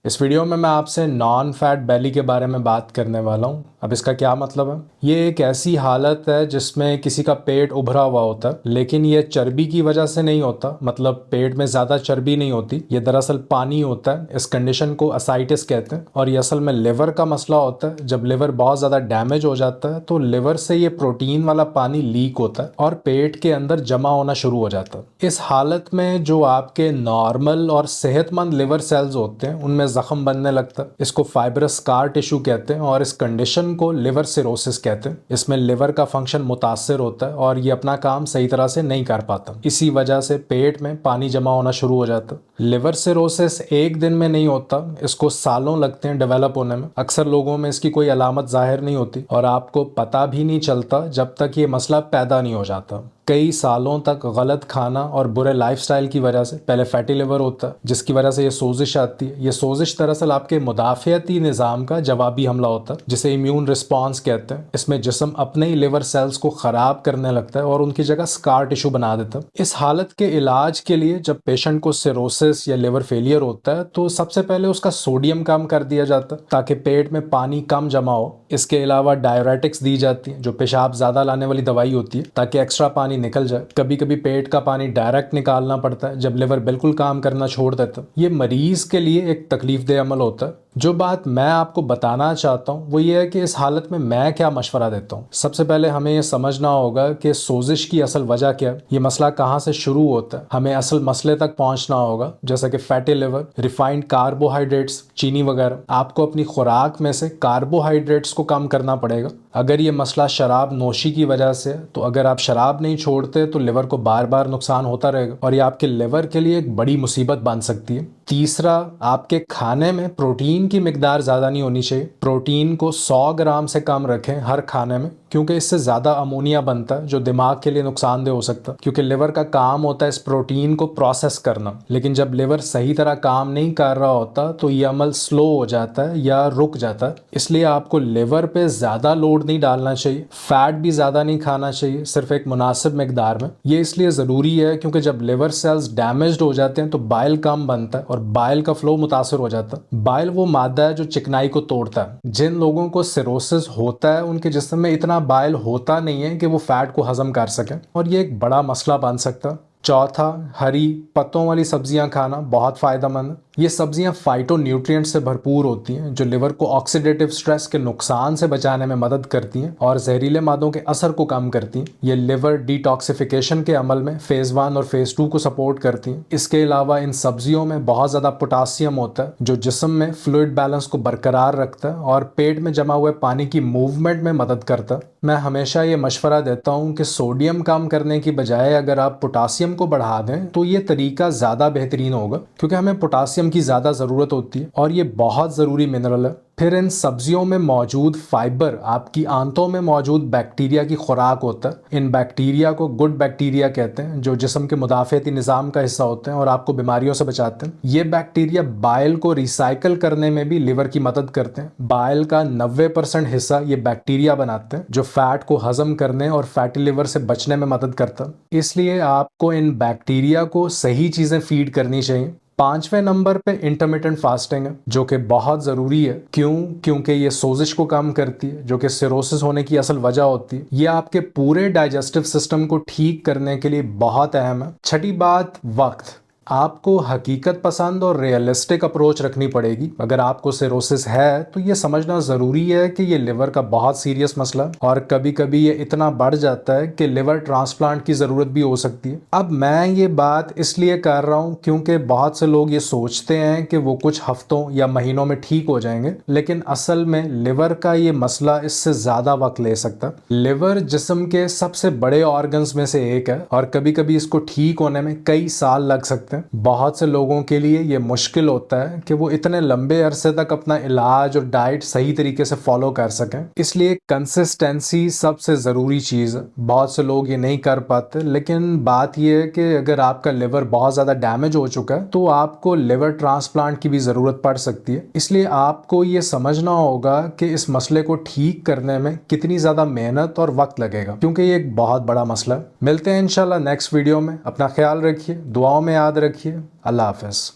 इस वीडियो में मैं आपसे नॉन फैट बेली के बारे में बात करने वाला हूँ। अब इसका क्या मतलब है? ये एक ऐसी हालत है जिसमें किसी का पेट उभरा हुआ होता है, लेकिन ये चर्बी की वजह से नहीं होता। मतलब पेट में ज़्यादा चर्बी नहीं होती, ये दरअसल पानी होता है। इस कंडीशन को असाइटिस कहते हैं और ये असल में लिवर का मसला होता है। जब लिवर बहुत ज़्यादा डैमेज हो जाता है तो लिवर से ये प्रोटीन वाला पानी लीक होता है और पेट के अंदर जमा होना शुरू हो जाता है। इस हालत में जो आपके नॉर्मल और सेहतमंद लिवर सेल्स होते हैं उनमें जख्म बनने लगता है। इसको फाइब्रस स्कार टिश्यू कहते हैं और इस कंडीशन को लिवर सिरोसिस कहते हैं। इसमें लिवर का फंक्शन मुतासर होता है और ये अपना काम सही तरह से नहीं कर पाता। इसी वजह से पेट में पानी जमा होना शुरू हो जाता है। लिवर सिरोसिस एक दिन में नहीं होता, इसको सालों लगते हैं डेवलप होने में। अक्सर लोगों में इसकी कोई अलामत जाहिर नहीं होती और आपको पता भी नहीं चलता जब तक ये मसला पैदा नहीं हो जाता। कई सालों तक गलत खाना और बुरे लाइफस्टाइल की वजह से पहले फैटी लिवर होता है, जिसकी वजह से ये सोजिश आती है। ये सोजिश दरअसल आपके मुदाफ़ियती निज़ाम का जवाबी हमला होता है, जिसे इम्यून रिस्पॉन्स कहते हैं। इसमें जिस्म अपने ही लिवर सेल्स को ख़राब करने लगता है और उनकी जगह स्कार टिश्यू बना देता है। इस हालत के इलाज के लिए जब पेशेंट को सिरोसिस या लिवर फेलियर होता है तो सबसे पहले उसका सोडियम कम कर दिया जाता है ताकि पेट में पानी कम जमा हो। इसके अलावा डायरेटिक्स दी जाती है, जो पेशाब ज़्यादा लाने वाली दवाई होती है, ताकि एक्स्ट्रा पानी निकल जाए। कभी कभी पेट का पानी डायरेक्ट निकालना पड़ता है जब लिवर बिल्कुल काम करना छोड़ देता है। ये मरीज के लिए एक तकलीफ दे अमल होता है। जो बात मैं आपको बताना चाहता हूँ वो ये है कि इस हालत में मैं क्या मशवरा देता हूँ। सबसे पहले हमें ये समझना होगा कि सोजिश की असल वजह क्या है, ये मसला कहाँ से शुरू होता है। हमें असल मसले तक पहुँचना होगा, जैसा कि फैटी लिवर, रिफाइंड कार्बोहाइड्रेट्स, चीनी वगैरह। आपको अपनी खुराक में से कार्बोहाइड्रेट्स को कम करना पड़ेगा। अगर ये मसला शराब नोशी की वजह से है तो अगर आप शराब नहीं छोड़ते तो लिवर को बार बार नुकसान होता रहेगा और ये आपके लिवर के लिए एक बड़ी मुसीबत बन सकती है। तीसरा, आपके खाने में प्रोटीन की मिकदार ज़्यादा नहीं होनी चाहिए। प्रोटीन को 100 ग्राम से कम रखें हर खाने में, क्योंकि इससे ज़्यादा अमोनिया बनता है जो दिमाग के लिए नुकसानदेह हो सकता है। क्योंकि लिवर का काम होता है इस प्रोटीन को प्रोसेस करना, लेकिन जब लिवर सही तरह काम नहीं कर रहा होता तो ये अमल स्लो हो जाता है या रुक जाता है। इसलिए आपको लिवर पे ज़्यादा लोड नहीं डालना चाहिए। फैट भी ज़्यादा नहीं खाना चाहिए, सिर्फ एक मुनासिब मिकदार में। ये इसलिए ज़रूरी है क्योंकि जब लिवर सेल्स डैमेज्ड हो जाते हैं तो बाइल कम बनता है और बाइल का फ्लो मुतासर हो जाता है। बाइल वो मादा है जो चिकनाई को तोड़ता है। जिन लोगों को सिरोसिस होता है उनके जिस्म में इतना बाइल होता नहीं है कि वो फैट को हजम कर सके और ये एक बड़ा मसला बन सकता है। चौथा, हरी पत्तों वाली सब्जियां खाना बहुत फायदेमंद है। ये सब्जियां फाइटोन्यूट्रिएंट से भरपूर होती हैं जो लिवर को ऑक्सीडेटिव स्ट्रेस के नुकसान से बचाने में मदद करती हैं और जहरीले मादों के असर को कम करती हैं। ये लिवर डिटॉक्सिफिकेशन के अमल में फेज 1 और फेज 2 को सपोर्ट करती हैं। इसके अलावा इन सब्जियों में बहुत ज़्यादा पोटासियम होता है जो जिस्म में फ्लूइड बैलेंस को बरकरार रखता है और पेट में जमा हुए पानी की मूवमेंट में मदद करता है। मैं हमेशा ये मशवरा देता हूँ कि सोडियम कम करने की बजाय अगर आप पोटासियम को बढ़ा दें तो ये तरीका ज़्यादा बेहतरीन होगा, क्योंकि हमें पोटासियम की ज़्यादा ज़रूरत होती है और ये बहुत ज़रूरी मिनरल है। फिर इन सब्जियों में मौजूद फाइबर आपकी आंतों में मौजूद बैक्टीरिया की खुराक होता है। इन बैक्टीरिया को गुड बैक्टीरिया कहते हैं जो जिस्म के मुदाफ़ियती निज़ाम का हिस्सा होते हैं और आपको बीमारियों से बचाते हैं। ये बैक्टीरिया बाइल को रिसाइकल करने में भी लिवर की मदद करते हैं। बाइल का 90% हिस्सा ये बैक्टीरिया बनाते हैं जो फैट को हजम करने और फैटी लिवर से बचने में मदद करता है। इसलिए आपको इन बैक्टीरिया को सही चीज़ें फीड करनी चाहिए। 5वें नंबर पे इंटरमिटेंट फास्टिंग है, जो कि बहुत ज़रूरी है। क्योंकि ये सोजिश को कम करती है, जो कि सिरोसिस होने की असल वजह होती है। ये आपके पूरे डाइजेस्टिव सिस्टम को ठीक करने के लिए बहुत अहम है। छठी बात, वक्त। आपको हकीकत पसंद और रियलिस्टिक अप्रोच रखनी पड़ेगी। अगर आपको सिरोसिस है तो ये समझना ज़रूरी है कि ये लिवर का बहुत सीरियस मसला है और कभी कभी ये इतना बढ़ जाता है कि लिवर ट्रांसप्लांट की ज़रूरत भी हो सकती है। अब मैं ये बात इसलिए कर रहा हूँ क्योंकि बहुत से लोग ये सोचते हैं कि वो कुछ हफ्तों या महीनों में ठीक हो जाएंगे, लेकिन असल में लिवर का ये मसला इससे ज़्यादा वक्त ले सकता है। लिवर जिस्म के सबसे बड़े ऑर्गन्स में से एक है और कभी कभी इसको ठीक होने में कई साल लग सकते हैं। बहुत से लोगों के लिए ये मुश्किल होता है कि वो इतने लंबे अरसे तक अपना इलाज और डाइट सही तरीके से फॉलो कर सकें। इसलिए कंसिस्टेंसी सबसे ज़रूरी चीज़ है। बहुत से लोग ये नहीं कर पाते, लेकिन बात ये है कि अगर आपका लिवर बहुत ज़्यादा डैमेज हो चुका है तो आपको लिवर ट्रांसप्लांट की भी ज़रूरत पड़ सकती है। इसलिए आपको ये समझना होगा कि इस मसले को ठीक करने में कितनी ज़्यादा मेहनत और वक्त लगेगा, क्योंकि ये एक बहुत बड़ा मसला है। मिलते हैं इंशाल्लाह नेक्स्ट वीडियो में। अपना ख्याल रखिए, दुआओं में याद रखिए। अल्लाह हाफ़िज़।